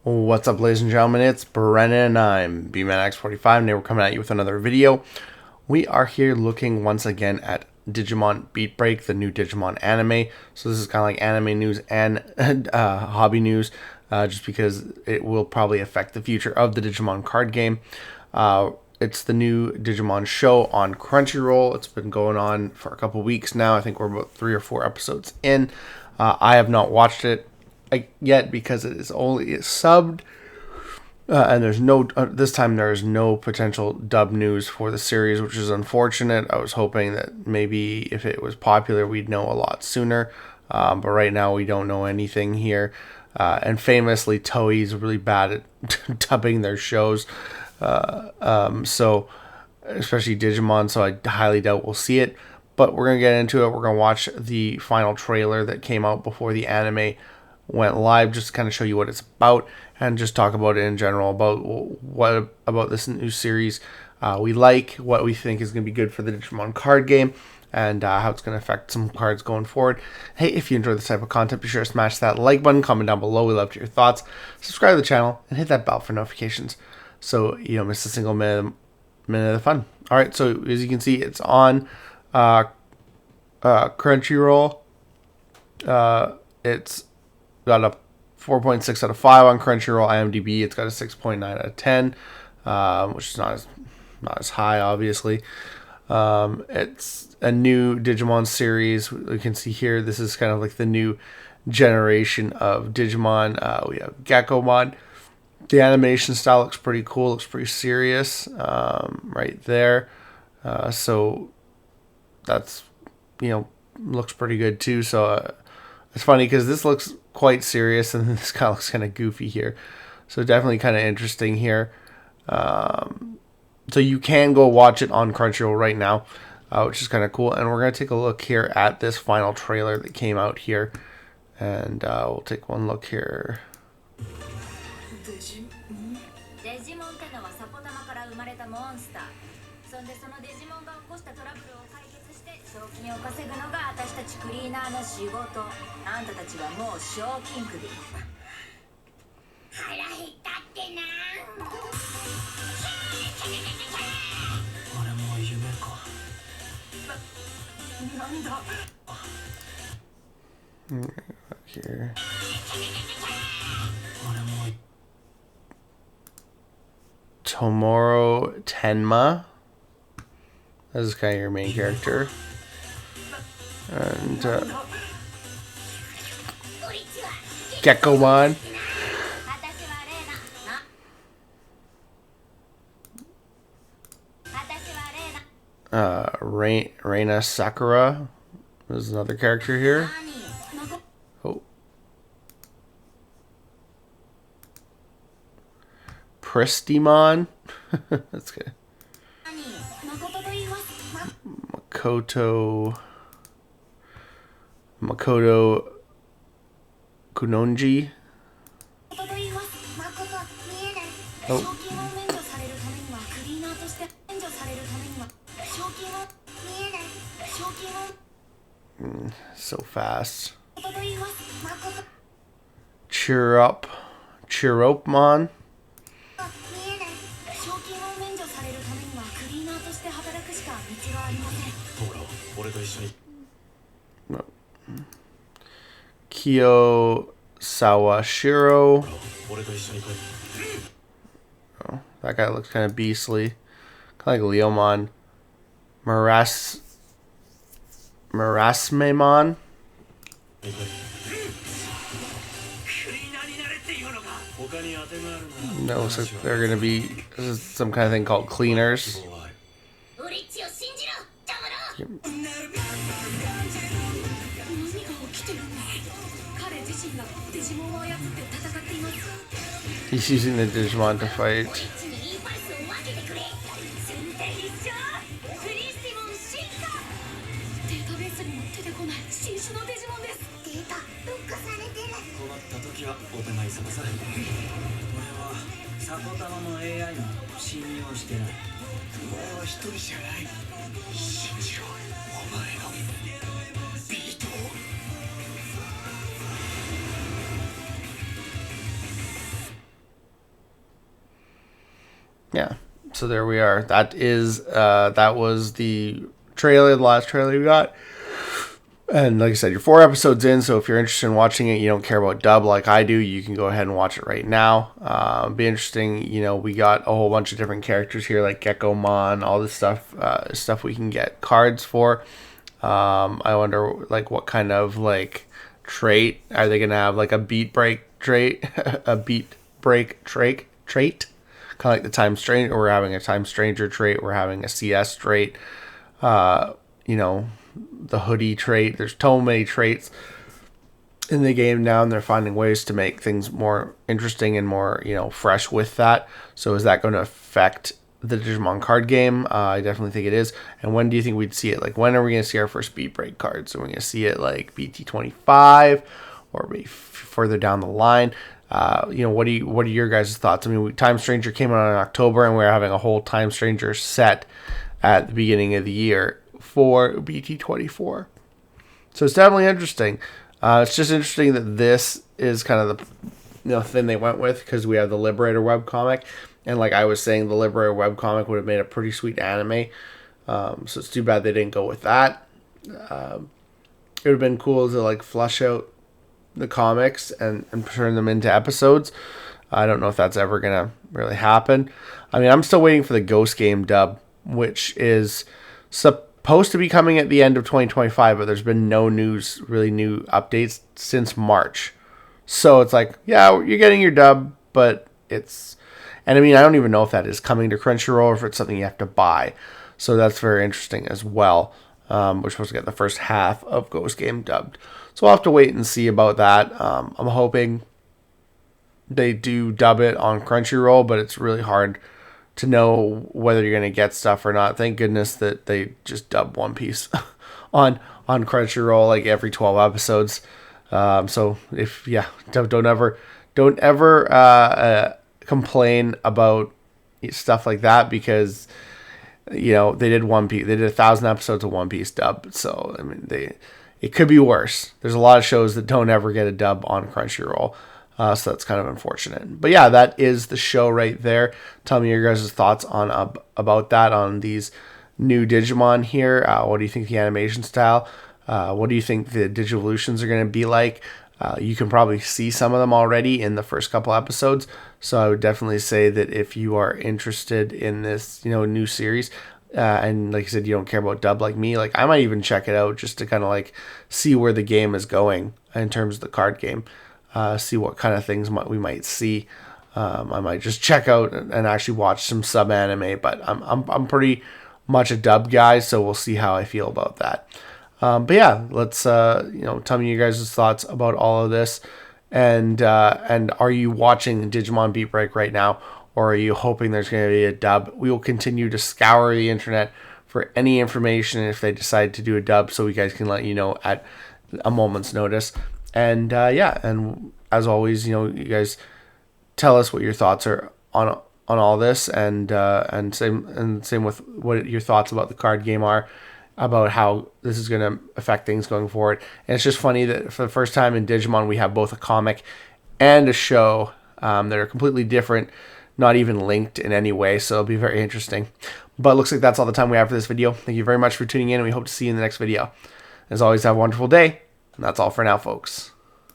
What's up, ladies and gentlemen? It's Brennan. I'm BManX45, and today we're coming at you with another video. We are here looking once again at Digimon Beatbreak, the new Digimon anime. So this is kind of like anime news and hobby news, just because it will probably affect the future of the Digimon card game. It's the new Digimon show on Crunchyroll. It's been going on for a couple weeks now. I think we're about 3 or 4 episodes in. I have not watched it yet because it is only subbed, and there's no this time there is no potential dub news for the series, which is unfortunate. I was hoping that maybe if it was popular we'd know a lot sooner, but right now we don't know anything here, and famously Toei's really bad at dubbing their shows, so especially Digimon, so I highly doubt we'll see it. But we're going to get into it. We're going to watch the final trailer that came out before the anime went live, just to kind of show you what it's about and just talk about it in general, about what about this new series we like, what we think is going to be good for the Digimon card game, and how it's going to affect some cards going forward. Hey, if you enjoy this type of content, be sure to smash that like button, comment down below. We love to hear your thoughts. Subscribe to the channel and hit that bell for notifications so you don't miss a single minute of the fun. All right, so as you can see, it's on Crunchyroll. It's got a 4.6 out of 5 on Crunchyroll. IMDb, it's got a 6.9 out of 10, which is not as high, obviously. It's a new Digimon series. We can see here, this is kind of like the new generation of Digimon. We have Gekomon. The animation style looks pretty cool, looks pretty serious, right there. So that's, looks pretty good too. So it's funny because this looks quite serious and this kind of looks kind of goofy here. So definitely kind of interesting here. So you can go watch it on Crunchyroll right now, which is kind of cool. And we're going to take a look here at this final trailer that came out here. And we'll take one look here. Here. Tomoro Tenma. This is kind of your main character. And Gekomon. Reina Sakura. There's another character here. Oh. Pristimon. That's good. Makoto Kunonji. Oh. So fast. Chiropmon. No. Kyo Sawashiro. Oh, that guy looks kind of beastly. Kind of like Leomon. Marasmemon. No, looks like they're gonna be. This is some kind of thing called cleaners. He's using the Digimon to fight. yeah, so there we are. That was the trailer, the last trailer we got. And like I said, you're 4 episodes in, so if you're interested in watching it, you don't care about dub like I do, you can go ahead and watch it right now. Be interesting. We got a whole bunch of different characters here, like Gekomon, all this stuff we can get cards for. I wonder, like, what kind of, like, trait are they gonna have? Like a beat break trait, a beat break trait, kind of like the Time Stranger. We're having a Time Stranger trait. We're having a CS trait. You know, the hoodie trait. There's so many traits in the game now, and they're finding ways to make things more interesting and more, fresh with that. So is that going to affect the Digimon card game? I definitely think it is. And when do you think we'd see it? Like, when are we going to see our first beat break cards? Are we going to see it like BT25 or maybe further down the line? What are your guys' thoughts? I mean, Time Stranger came out in October, and we're having a whole Time Stranger set at the beginning of the year for BT24. So it's definitely interesting. It's just interesting that this is kind of the thing they went with, because we have the Liberator webcomic, and like I was saying, the Liberator webcomic would have made a pretty sweet anime. So it's too bad they didn't go with that. It would have been cool to like flush out the comics and turn them into episodes. I don't know if that's ever gonna really happen. I mean, I'm still waiting for the Ghost Game dub, which is supposed to be coming at the end of 2025, but there's been no news, really new updates since March. So it's like, yeah, you're getting your dub, but and I mean, I don't even know if that is coming to Crunchyroll or if it's something you have to buy. So that's very interesting as well. We're supposed to get the first half of Ghost Game dubbed. So we'll have to wait and see about that. I'm hoping they do dub it on Crunchyroll, but it's really hard to know whether you're going to get stuff or not. Thank goodness that they just dub One Piece on Crunchyroll like every 12 episodes. So don't ever complain about stuff like that, because they did One Piece. They did 1,000 episodes of One Piece dub. So I mean, it could be worse. There's a lot of shows that don't ever get a dub on Crunchyroll. So that's kind of unfortunate. But yeah, that is the show right there. Tell me your guys' thoughts on about that, on these new Digimon here. What do you think the animation style? What do you think the Digivolutions are going to be like? You can probably see some of them already in the first couple episodes. So I would definitely say that if you are interested in this, new series, and like I said, you don't care about dub like me, like I might even check it out just to kind of like see where the game is going in terms of the card game. See what kind of things we might see. I might just check out and actually watch some sub anime, but I'm pretty much a dub guy, so we'll see how I feel about that. But yeah, let's tell me you guys' thoughts about all of this, and are you watching Digimon Beatbreak right now, or are you hoping there's going to be a dub? We will continue to scour the internet for any information if they decide to do a dub, so we guys can let you know at a moment's notice. And and as always, you guys tell us what your thoughts are on all this, and same with what your thoughts about the card game are, about how this is going to affect things going forward. And it's just funny that for the first time in Digimon, we have both a comic and a show that are completely different, not even linked in any way. So it'll be very interesting. But it looks like that's all the time we have for this video. Thank you very much for tuning in, and we hope to see you in the next video. As always, have a wonderful day. And that's all for now, folks.